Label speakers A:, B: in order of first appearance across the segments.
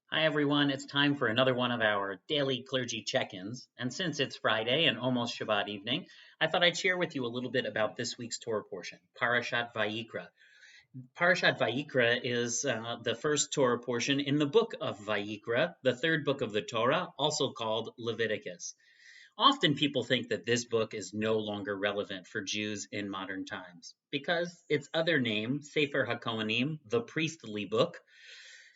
A: Hi, everyone. It's time for another one of our daily clergy check ins. And since it's Friday and almost Shabbat evening, I thought I'd share with you a little bit about this week's Torah portion, Parashat Vayikra. Parashat Vayikra is the first Torah portion in the book of Vayikra, the third book of the Torah, also called Leviticus. Often people think that this book is no longer relevant for Jews in modern times because its other name, Sefer HaKohanim, the priestly book,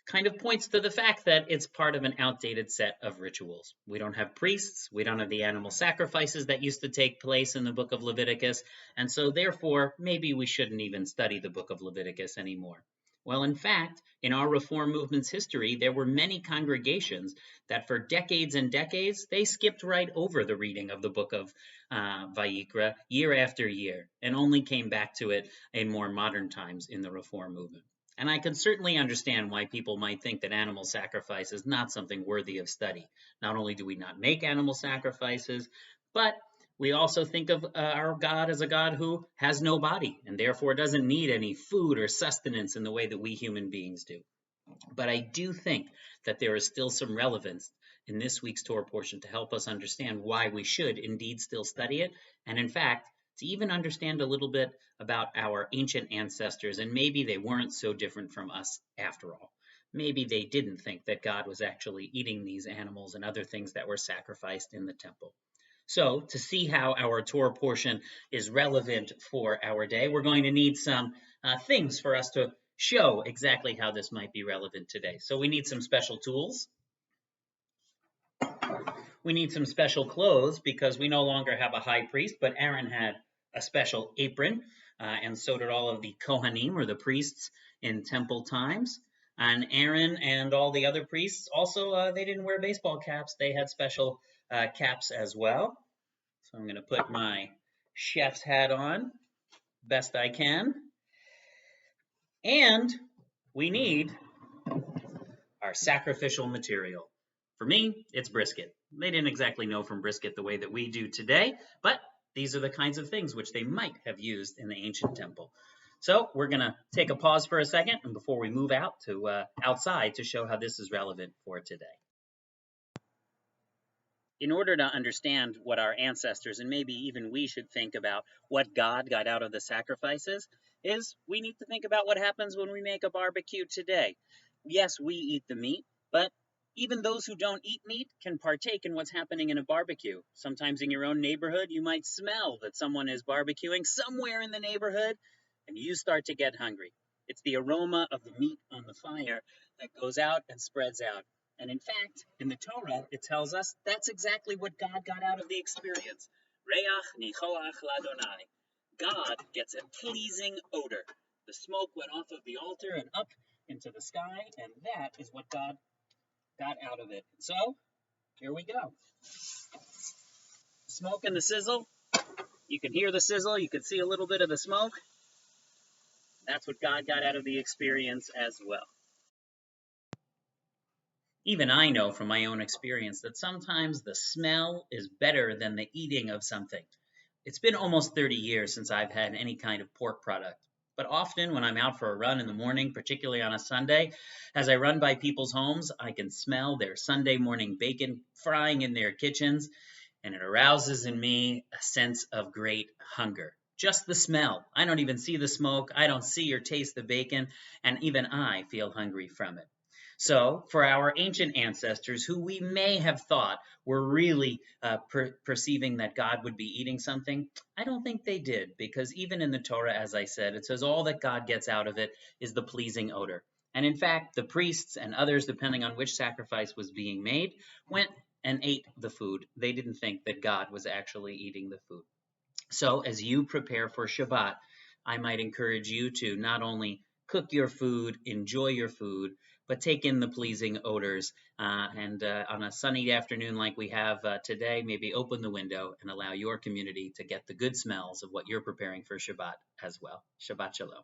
A: kind of points to the fact that it's part of an outdated set of rituals. We don't have priests, we don't have the animal sacrifices that used to take place in the book of Leviticus, and so therefore maybe we shouldn't even study the book of Leviticus anymore. Well, in fact, in our Reform movement's history, there were many congregations that for decades and decades, they skipped right over the reading of the book of Vayikra year after year and only came back to it in more modern times in the Reform movement. And I can certainly understand why people might think that animal sacrifice is not something worthy of study. Not only do we not make animal sacrifices, but we also think of our God as a God who has no body and therefore doesn't need any food or sustenance in the way that we human beings do. But I do think that there is still some relevance in this week's Torah portion to help us understand why we should indeed still study it. And in fact, to even understand a little bit about our ancient ancestors, and maybe they weren't so different from us after all. Maybe they didn't think that God was actually eating these animals and other things that were sacrificed in the temple. So, to see how our Torah portion is relevant for our day, we're going to need some things for us to show exactly how this might be relevant today. So, we need some special tools. We need some special clothes because we no longer have a high priest, but Aaron had a special apron, and so did all of the Kohanim, or the priests, in temple times. And Aaron and all the other priests also, they didn't wear baseball caps. They had special caps as well. So I'm going to put my chef's hat on best I can. And we need our sacrificial material. For me, it's brisket. They didn't exactly know from brisket the way that we do today, but these are the kinds of things which they might have used in the ancient temple. So we're going to take a pause for a second and before we move out to outside to show how this is relevant for today. In order to understand what our ancestors and maybe even we should think about what God got out of the sacrifices is we need to think about what happens when we make a barbecue today. Yes, we eat the meat, but even those who don't eat meat can partake in what's happening in a barbecue. Sometimes in your own neighborhood, you might smell that someone is barbecuing somewhere in the neighborhood, and you start to get hungry. It's the aroma of the meat on the fire that goes out and spreads out. And in fact, in the Torah, it tells us that's exactly what God got out of the experience. Reach nichoach ladonai. God gets a pleasing odor. The smoke went off of the altar and up into the sky, and that is what God got out of it. So, here we go. Smoke and the sizzle. You can hear the sizzle. You can see a little bit of the smoke. That's what God got out of the experience as well. Even I know from my own experience that sometimes the smell is better than the eating of something. It's been almost 30 years since I've had any kind of pork product. But often when I'm out for a run in the morning, particularly on a Sunday, as I run by people's homes, I can smell their Sunday morning bacon frying in their kitchens, and it arouses in me a sense of great hunger. Just the smell. I don't even see the smoke. I don't see or taste the bacon, and even I feel hungry from it. So, for our ancient ancestors, who we may have thought were really perceiving that God would be eating something, I don't think they did, because even in the Torah, as I said, it says all that God gets out of it is the pleasing odor. And in fact, the priests and others, depending on which sacrifice was being made, went and ate the food. They didn't think that God was actually eating the food. So, as you prepare for Shabbat, I might encourage you to not only cook your food, enjoy your food, but take in the pleasing odors. And on a sunny afternoon like we have today, maybe open the window and allow your community to get the good smells of what you're preparing for Shabbat as well. Shabbat Shalom.